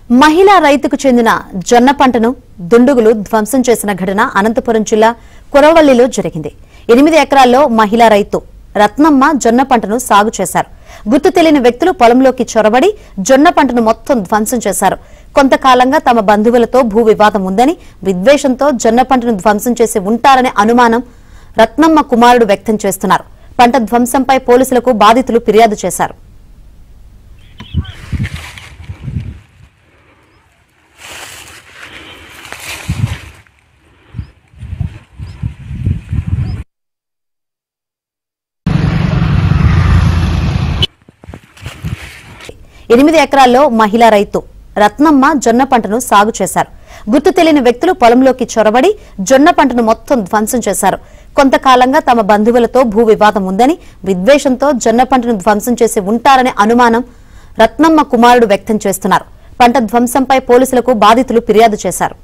మహిళా రైతుకు చెందిన జొన్న పంటను దుండుగులు ధ్వంసం చేసిన ఘటన అనంతపురం జిల్లా కొరవల్లిలో జరిగింది. 8 ఎకరాల్లో మహిళా రైతు రత్నమ్మ జొన్న పంటను సాగు చేశారు. గుర్తు తెలియని వ్యక్తులు పొలంలోకి చొరబడి జొన్న పంటను మొత్తం ధ్వంసం చేశారు. కొంతకాలంగా తమ బంధువులతో భూ వివాదం ఉందని, విద్వేషంతో జొన్న పంటను ధ్వంసం చేసి ఉంటారనే అనుమానం రత్నమ్మ కుమారుడు వ్యక్తం చేస్తున్నారు. పంట ధ్వంసంపై పోలీసులకు బాధితులు ఫిర్యాదు చేశారు. ఎనిమిది ఎకరాల్లో మహిళా రైతు రత్నమ్మ జొన్న పంటను సాగు చేశారు. గుర్తు తెలియని వ్యక్తులు పొలంలోకి చొరబడి జొన్న పంటను మొత్తం ధ్వంసం చేశారు. కొంతకాలంగా తమ బంధువులతో భూ వివాదం ఉందని, విద్వేషంతో జొన్న పంటను ధ్వంసం చేసి ఉంటారనే అనుమానం రత్నమ్మ కుమారుడు వ్యక్తం చేస్తున్నారు. పంట ధ్వంసంపై పోలీసులకు బాధితులు ఫిర్యాదు చేశారు.